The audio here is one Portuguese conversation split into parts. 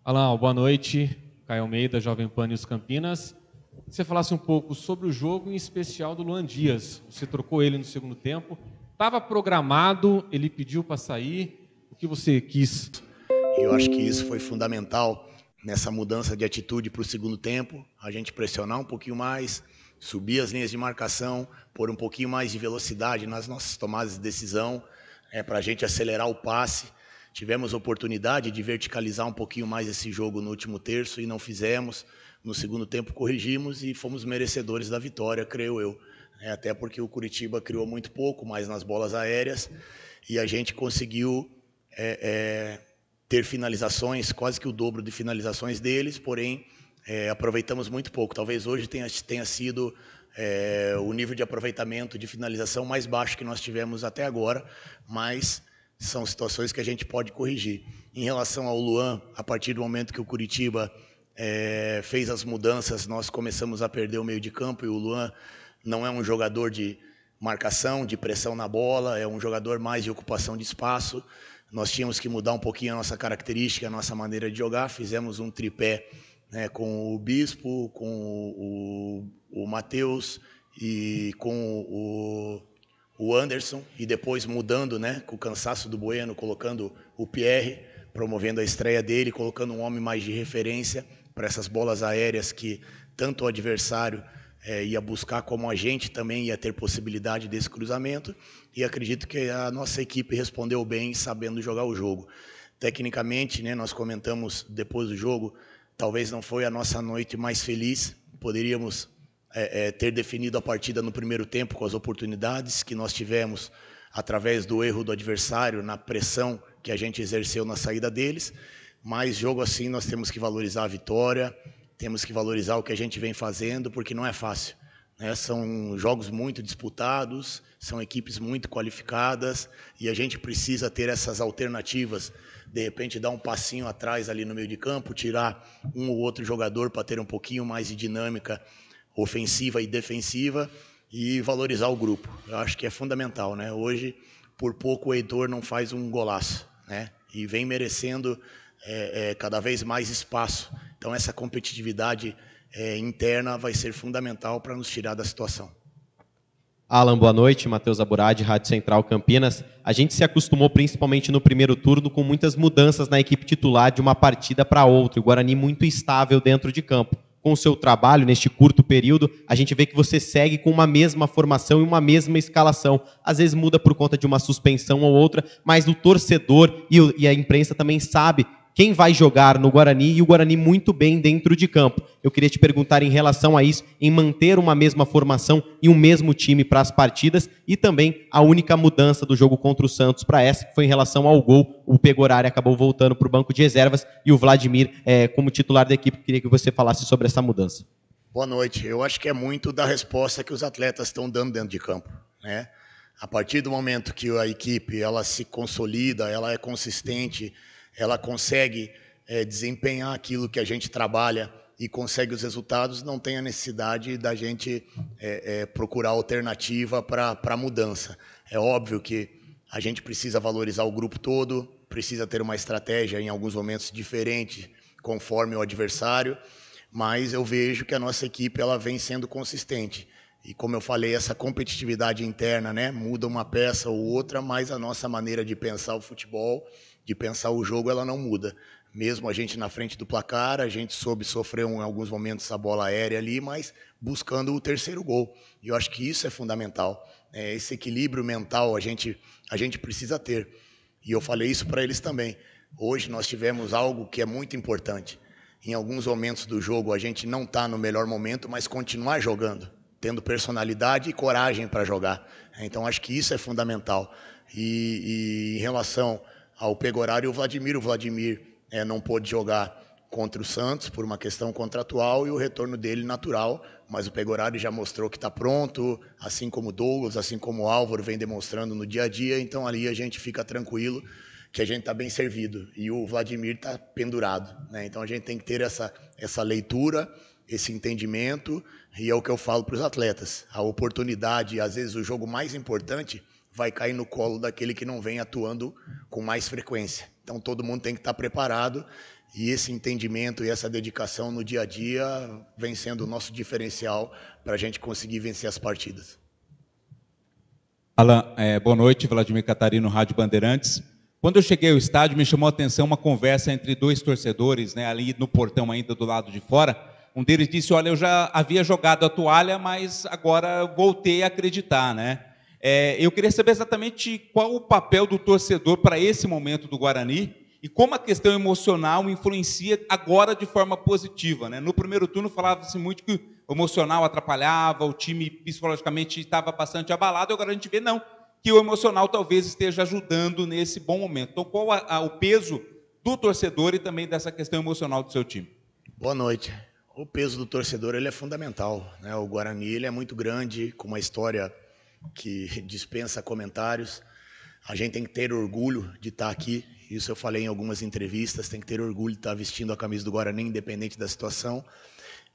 Alan, boa noite. Caio Almeida, Jovem Pan News Campinas. Que você falasse um pouco sobre o jogo, em especial do Luan Dias. Você trocou ele no segundo tempo. Estava programado, ele pediu para sair. O que você quis? Eu acho que isso foi fundamental nessa mudança de atitude para o segundo tempo. A gente pressionar um pouquinho mais, subir as linhas de marcação, pôr um pouquinho mais de velocidade nas nossas tomadas de decisão, para a gente acelerar o passe. Tivemos oportunidade de verticalizar um pouquinho mais esse jogo no último terço e não fizemos. No segundo tempo corrigimos e fomos merecedores da vitória, creio eu. Até porque o Curitiba criou muito pouco, mais nas bolas aéreas, e a gente conseguiu ter finalizações, quase que o dobro de finalizações deles, porém aproveitamos muito pouco. Talvez hoje tenha sido o nível de aproveitamento de finalização mais baixo que nós tivemos até agora, mas são situações que a gente pode corrigir. Em relação ao Luan, a partir do momento que o Curitiba fez as mudanças, nós começamos a perder o meio de campo, e o Luan não é um jogador de marcação, de pressão na bola, é um jogador mais de ocupação de espaço. Nós tínhamos que mudar um pouquinho a nossa característica, a nossa maneira de jogar. Fizemos um tripé, com o Bispo, com o Matheus e com o Anderson, e depois mudando, com o cansaço do Bueno, colocando o Pierre, promovendo a estreia dele, colocando um homem mais de referência para essas bolas aéreas que tanto o adversário ia buscar, como a gente também ia ter possibilidade desse cruzamento, e acredito que a nossa equipe respondeu bem, sabendo jogar o jogo. Tecnicamente, nós comentamos depois do jogo, talvez não foi a nossa noite mais feliz, poderíamos ter definido a partida no primeiro tempo com as oportunidades que nós tivemos através do erro do adversário, na pressão que a gente exerceu na saída deles, mas jogo assim nós temos que valorizar a vitória, temos que valorizar o que a gente vem fazendo, porque não é fácil. São jogos muito disputados, são equipes muito qualificadas, e a gente precisa ter essas alternativas, de repente dar um passinho atrás ali no meio de campo, tirar um ou outro jogador para ter um pouquinho mais de dinâmica ofensiva e defensiva, e valorizar o grupo. Eu acho que é fundamental. Hoje, por pouco, o Heitor não faz um golaço, e vem merecendo cada vez mais espaço. Então, essa competitividade interna vai ser fundamental para nos tirar da situação. Alan, boa noite. Matheus Aburad, Rádio Central Campinas. A gente se acostumou, principalmente no primeiro turno, com muitas mudanças na equipe titular de uma partida para outra. O Guarani muito estável dentro de campo. Com o seu trabalho, neste curto período, a gente vê que você segue com uma mesma formação e uma mesma escalação. Às vezes muda por conta de uma suspensão ou outra, mas o torcedor e a imprensa também sabe quem vai jogar no Guarani, e o Guarani muito bem dentro de campo. Eu queria te perguntar em relação a isso, em manter uma mesma formação e um mesmo time para as partidas, e também a única mudança do jogo contra o Santos para essa, que foi em relação ao gol. O Pegorari acabou voltando para o banco de reservas, e o Vladimir, como titular da equipe. Queria que você falasse sobre essa mudança. Boa noite. Eu acho que é muito da resposta que os atletas estão dando dentro de campo. A partir do momento que a equipe ela se consolida, ela é consistente, ela consegue desempenhar aquilo que a gente trabalha e consegue os resultados, não tem a necessidade da gente procurar alternativa para a mudança. É óbvio que a gente precisa valorizar o grupo todo, precisa ter uma estratégia em alguns momentos diferente, conforme o adversário, mas eu vejo que a nossa equipe ela vem sendo consistente. E como eu falei, essa competitividade interna, muda uma peça ou outra, mas a nossa maneira de pensar o futebol, de pensar o jogo, ela não muda. Mesmo a gente na frente do placar, a gente soube sofrer em alguns momentos a bola aérea ali, mas buscando o terceiro gol. E eu acho que isso é fundamental. Esse equilíbrio mental a gente precisa ter. E eu falei isso para eles também. Hoje nós tivemos algo que é muito importante. Em alguns momentos do jogo a gente não está no melhor momento, mas continuar jogando, tendo personalidade e coragem para jogar. Então acho que isso é fundamental. E em relação ao Pegorari e o Vladimir não pôde jogar contra o Santos por uma questão contratual, e o retorno dele natural, mas o Pegorari já mostrou que está pronto, assim como o Douglas, assim como o Álvaro vem demonstrando no dia a dia, então ali a gente fica tranquilo que a gente está bem servido, e o Vladimir está pendurado. Então a gente tem que ter essa leitura, esse entendimento, e é o que eu falo para os atletas. A oportunidade, às vezes o jogo mais importante, vai cair no colo daquele que não vem atuando com mais frequência. Então Então todo mundo tem que estar preparado e esse entendimento e essa dedicação no dia a dia vem sendo o nosso diferencial para a gente conseguir vencer as partidas. Alan, boa noite, Vladimir Catarino, Rádio Bandeirantes. Quando eu cheguei ao estádio, me chamou a atenção uma conversa entre dois torcedores, né, ali no portão ainda do lado de fora. Um deles disse, olha, eu já havia jogado a toalha, mas agora voltei a acreditar, né? Eu queria saber exatamente qual o papel do torcedor para esse momento do Guarani e como a questão emocional influencia agora de forma positiva, né? No primeiro turno falava-se muito que o emocional atrapalhava, o time psicologicamente estava bastante abalado, agora a gente vê, não, que o emocional talvez esteja ajudando nesse bom momento. Então, qual o peso do torcedor e também dessa questão emocional do seu time? Boa noite. O peso do torcedor ele é fundamental, né? O Guarani ele é muito grande, com uma história que dispensa comentários. A gente tem que ter orgulho de estar aqui, isso eu falei em algumas entrevistas, tem que ter orgulho de estar vestindo a camisa do Guarani, independente da situação.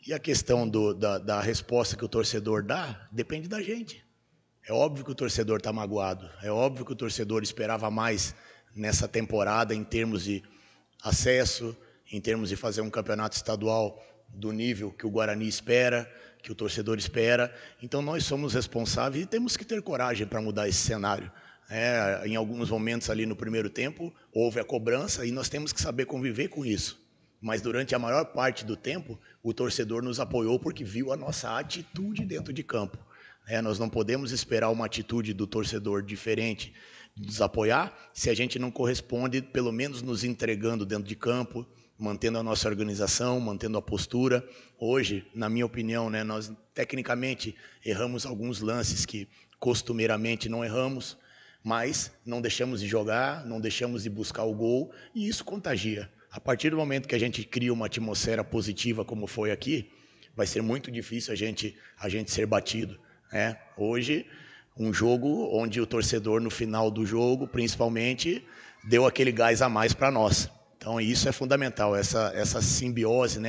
E a questão da resposta que o torcedor dá, depende da gente. É óbvio que o torcedor está magoado, é óbvio que o torcedor esperava mais nessa temporada em termos de acesso, em termos de fazer um campeonato estadual do nível que o Guarani espera, que o torcedor espera. Então nós somos responsáveis e temos que ter coragem para mudar esse cenário. Em alguns momentos ali no primeiro tempo houve a cobrança e nós temos que saber conviver com isso. Mas durante a maior parte do tempo o torcedor nos apoiou porque viu a nossa atitude dentro de campo. Nós não podemos esperar uma atitude do torcedor diferente de nos apoiar se a gente não corresponde, pelo menos nos entregando dentro de campo, mantendo a nossa organização, mantendo a postura. Hoje, na minha opinião, nós tecnicamente erramos alguns lances que costumeiramente não erramos, mas não deixamos de jogar, não deixamos de buscar o gol e isso contagia. A partir do momento que a gente cria uma atmosfera positiva como foi aqui, vai ser muito difícil a gente ser batido. Hoje, um jogo onde o torcedor no final do jogo, principalmente, deu aquele gás a mais para nós. Então isso é fundamental, essa simbiose,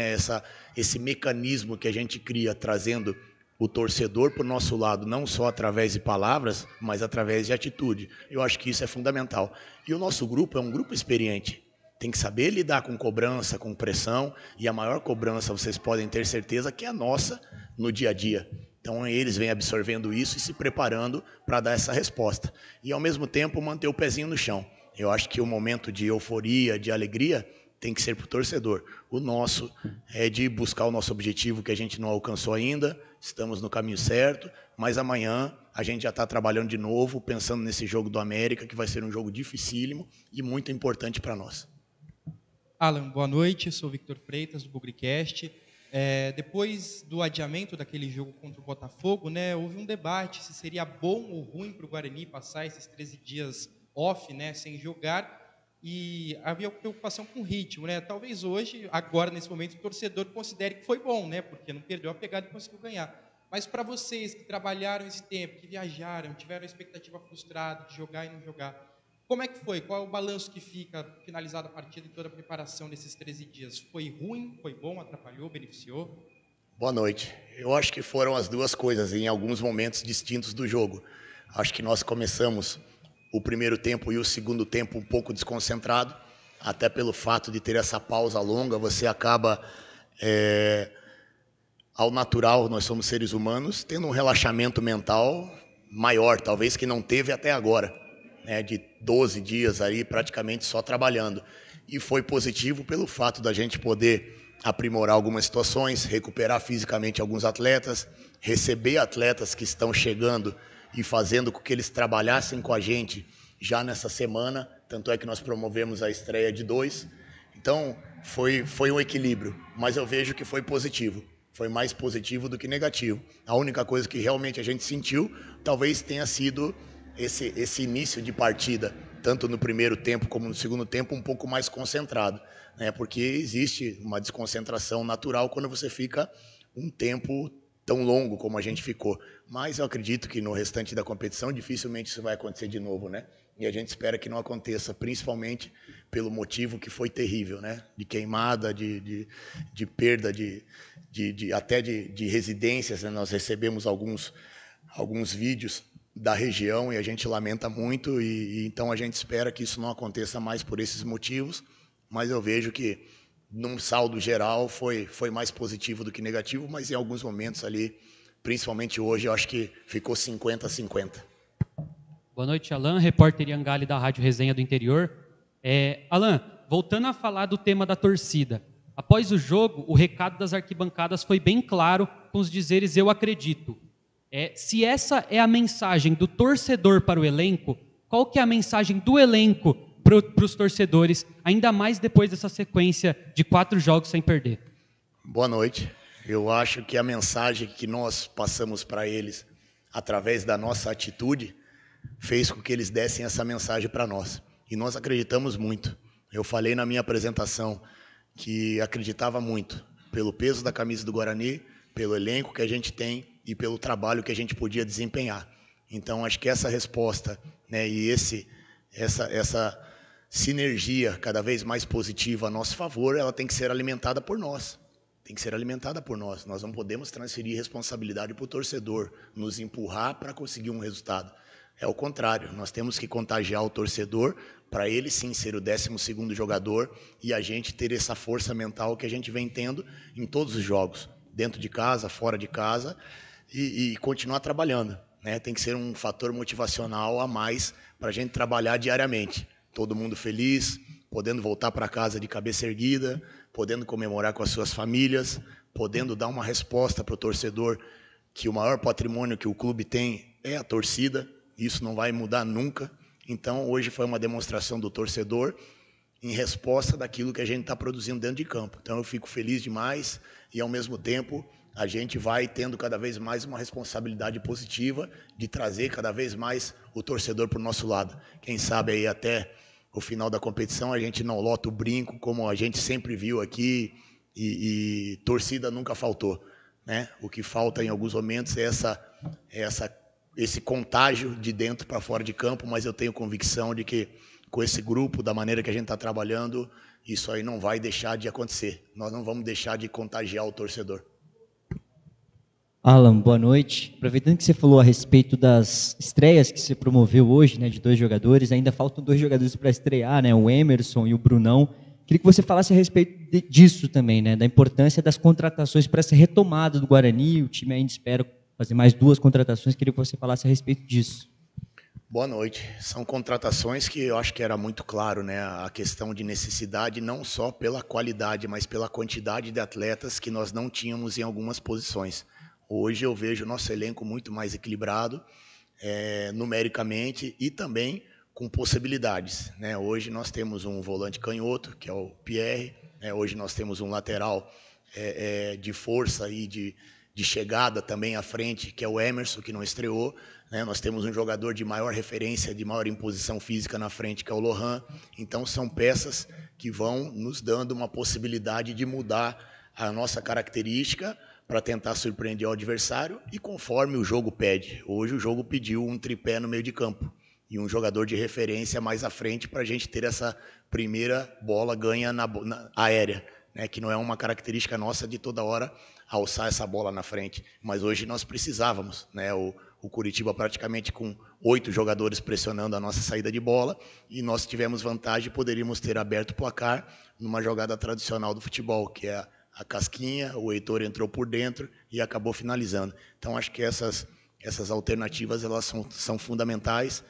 esse mecanismo que a gente cria trazendo o torcedor para o nosso lado, não só através de palavras, mas através de atitude. Eu acho que isso é fundamental. E o nosso grupo é um grupo experiente. Tem que saber lidar com cobrança, com pressão, e a maior cobrança, vocês podem ter certeza, que é a nossa no dia a dia. Então eles vêm absorvendo isso e se preparando para dar essa resposta. E ao mesmo tempo manter o pezinho no chão. Eu acho que o momento de euforia, de alegria, tem que ser para o torcedor. O nosso é de buscar o nosso objetivo que a gente não alcançou ainda, estamos no caminho certo, mas amanhã a gente já está trabalhando de novo, pensando nesse jogo do América, que vai ser um jogo dificílimo e muito importante para nós. Alan, boa noite, sou Victor Freitas, do Bugricast. Depois do adiamento daquele jogo contra o Botafogo, houve um debate se seria bom ou ruim para o Guarani passar esses 13 dias off, sem jogar, e havia preocupação com o ritmo, Talvez hoje, agora, nesse momento, o torcedor considere que foi bom, porque não perdeu a pegada e conseguiu ganhar. Mas para vocês que trabalharam esse tempo, que viajaram, tiveram a expectativa frustrada de jogar e não jogar, como é que foi? Qual é o balanço que fica finalizada a partida e toda a preparação desses 13 dias? Foi ruim? Foi bom? Atrapalhou? Beneficiou? Boa noite. Eu acho que foram as duas coisas em alguns momentos distintos do jogo. Acho que nós começamos o primeiro tempo e o segundo tempo um pouco desconcentrado, até pelo fato de ter essa pausa longa, você acaba, ao natural, nós somos seres humanos, tendo um relaxamento mental maior, talvez que não teve até agora, de 12 dias aí praticamente só trabalhando. E foi positivo pelo fato da gente poder aprimorar algumas situações, recuperar fisicamente alguns atletas, receber atletas que estão chegando e fazendo com que eles trabalhassem com a gente já nessa semana, tanto é que nós promovemos a estreia de 2. Então, foi um equilíbrio, mas eu vejo que foi positivo. Foi mais positivo do que negativo. A única coisa que realmente a gente sentiu, talvez tenha sido esse início de partida, tanto no primeiro tempo como no segundo tempo, um pouco mais concentrado, porque existe uma desconcentração natural quando você fica um tempo tão longo como a gente ficou. Mas eu acredito que no restante da competição dificilmente isso vai acontecer de novo, E a gente espera que não aconteça, principalmente pelo motivo que foi terrível, De queimada, de perda, até de residências, Nós recebemos alguns vídeos da região e a gente lamenta muito e então a gente espera que isso não aconteça mais por esses motivos, mas eu vejo que num saldo geral foi mais positivo do que negativo, mas em alguns momentos ali, principalmente hoje, eu acho que ficou 50-50. Boa noite, Alan, repórter Ian Galli da Rádio Resenha do Interior. Alan, voltando a falar do tema da torcida, após o jogo, o recado das arquibancadas foi bem claro com os dizeres "eu acredito". Se essa é a mensagem do torcedor para o elenco, qual que é a mensagem do elenco para os torcedores, ainda mais depois dessa sequência de 4 jogos sem perder? Boa noite. Eu acho que a mensagem que nós passamos para eles, através da nossa atitude, fez com que eles dessem essa mensagem para nós. E nós acreditamos muito. Eu falei na minha apresentação que acreditava muito pelo peso da camisa do Guarani, pelo elenco que a gente tem e pelo trabalho que a gente podia desempenhar. Então, acho que essa resposta, né, e essa sinergia cada vez mais positiva a nosso favor, ela tem que ser alimentada por nós. Tem que ser alimentada por nós. Nós não podemos transferir responsabilidade para o torcedor, nos empurrar para conseguir um resultado. É o contrário, nós temos que contagiar o torcedor para ele sim ser o 12º jogador e a gente ter essa força mental que a gente vem tendo em todos os jogos, dentro de casa, fora de casa, e continuar trabalhando, né? Tem que ser um fator motivacional a mais para a gente trabalhar diariamente. Todo mundo feliz, podendo voltar para casa de cabeça erguida, podendo comemorar com as suas famílias, podendo dar uma resposta para o torcedor que o maior patrimônio que o clube tem é a torcida. Isso não vai mudar nunca. Então, hoje foi uma demonstração do torcedor em resposta daquilo que a gente está produzindo dentro de campo. Então, eu fico feliz demais e, ao mesmo tempo, a gente vai tendo cada vez mais uma responsabilidade positiva de trazer cada vez mais o torcedor para o nosso lado. Quem sabe aí até o final da competição a gente não lota o brinco, como a gente sempre viu aqui, e torcida nunca faltou, né? O que falta em alguns momentos é esse contágio de dentro para fora de campo, mas eu tenho convicção de que com esse grupo, da maneira que a gente está trabalhando, isso aí não vai deixar de acontecer. Nós não vamos deixar de contagiar o torcedor. Alan, boa noite. Aproveitando que você falou a respeito das estreias que você promoveu hoje, né, de 2 jogadores, ainda faltam 2 jogadores para estrear, né, o Emerson e o Brunão. Queria que você falasse a respeito disso também, né, da importância das contratações para essa retomada do Guarani. O time ainda espera fazer mais 2 contratações. Queria que você falasse a respeito disso. Boa noite. São contratações que eu acho que era muito claro, né? A questão de necessidade, não só pela qualidade, mas pela quantidade de atletas que nós não tínhamos em algumas posições. Hoje eu vejo o nosso elenco muito mais equilibrado, numericamente e também com possibilidades, né? Hoje nós temos um volante canhoto, que é o Pierre, né? Hoje nós temos um lateral de força e de chegada também à frente, que é o Emerson, que não estreou, né? Nós temos um jogador de maior referência, de maior imposição física na frente, que é o Lohan. Então são peças que vão nos dando uma possibilidade de mudar a nossa característica para tentar surpreender o adversário e conforme o jogo pede. Hoje o jogo pediu um tripé no meio de campo e um jogador de referência mais à frente para a gente ter essa primeira bola ganha na aérea, né? Que não é uma característica nossa de toda hora alçar essa bola na frente, mas hoje nós precisávamos, né? O Curitiba praticamente com 8 jogadores pressionando a nossa saída de bola e nós tivemos vantagem, poderíamos ter aberto o placar numa jogada tradicional do futebol, que é a casquinha, o Heitor entrou por dentro e acabou finalizando. Então, acho que essas alternativas elas são fundamentais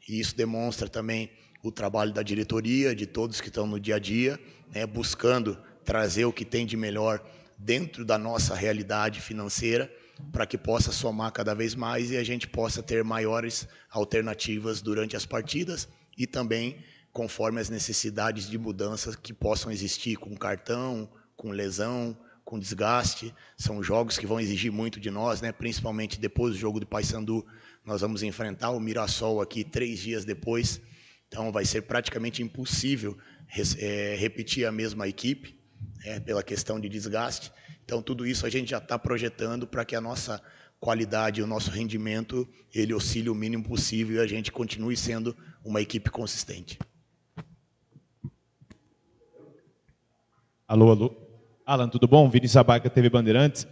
e isso demonstra também o trabalho da diretoria, de todos que estão no dia a dia, né, buscando trazer o que tem de melhor dentro da nossa realidade financeira para que possa somar cada vez mais e a gente possa ter maiores alternativas durante as partidas e também conforme as necessidades de mudanças que possam existir com cartão, com lesão, com desgaste. São jogos que vão exigir muito de nós, né? Principalmente depois do jogo do Paysandu, nós vamos enfrentar o Mirassol aqui 3 dias depois. Então vai ser praticamente impossível repetir a mesma equipe, pela questão de desgaste. Então tudo isso a gente já está projetando para que a nossa qualidade, o nosso rendimento, ele oscile o mínimo possível e a gente continue sendo uma equipe consistente. Alô, alô. Alan, tudo bom? Vinícius Abaca, TV Bandeirantes.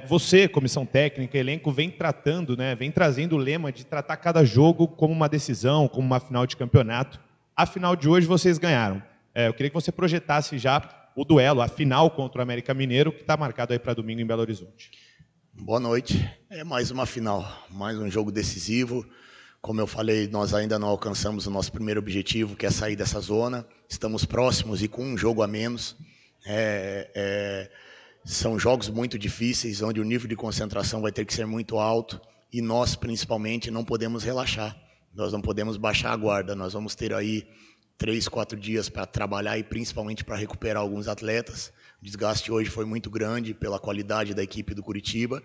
Você, comissão técnica, elenco, vem tratando, né, vem trazendo o lema de tratar cada jogo como uma decisão, como uma final de campeonato. A final de hoje vocês ganharam. Eu queria que você projetasse já o duelo, a final contra o América Mineiro, que está marcado aí para domingo em Belo Horizonte. Boa noite. É mais uma final, mais um jogo decisivo. Como eu falei, nós ainda não alcançamos o nosso primeiro objetivo, que é sair dessa zona. Estamos próximos e com um jogo a menos. São jogos muito difíceis, onde o nível de concentração vai ter que ser muito alto. E nós, principalmente, não podemos relaxar. Nós não podemos baixar a guarda. Nós vamos ter aí 3, 4 dias para trabalhar e principalmente para recuperar alguns atletas. O desgaste hoje foi muito grande pela qualidade da equipe do Curitiba.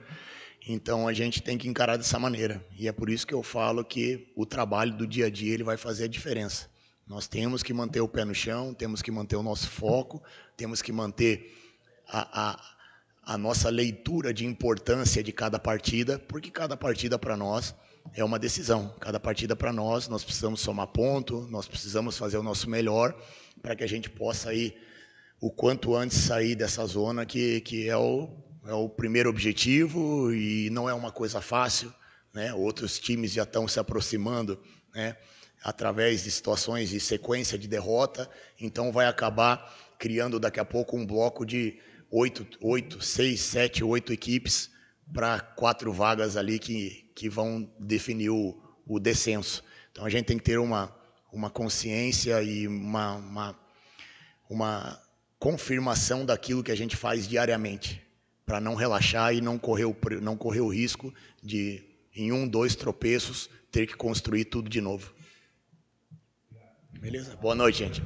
Então a gente tem que encarar dessa maneira. E é por isso que eu falo que o trabalho do dia a dia ele vai fazer a diferença. Nós temos que manter o pé no chão, temos que manter o nosso foco, temos que manter a nossa leitura de importância de cada partida, porque cada partida para nós é uma decisão. Cada partida para nós precisamos somar ponto, nós precisamos fazer o nosso melhor para que a gente possa ir o quanto antes sair dessa zona que é o primeiro objetivo e não é uma coisa fácil, né? Outros times já estão se aproximando, né? Através de situações de sequência de derrota, então vai acabar criando daqui a pouco um bloco de 6, 7, 8 equipes para 4 vagas ali que vão definir o descenso. Então a gente tem que ter uma consciência e uma confirmação daquilo que a gente faz diariamente, para não relaxar e não correr o risco de, em 1, 2 tropeços, ter que construir tudo de novo. Beleza? Boa noite, gente.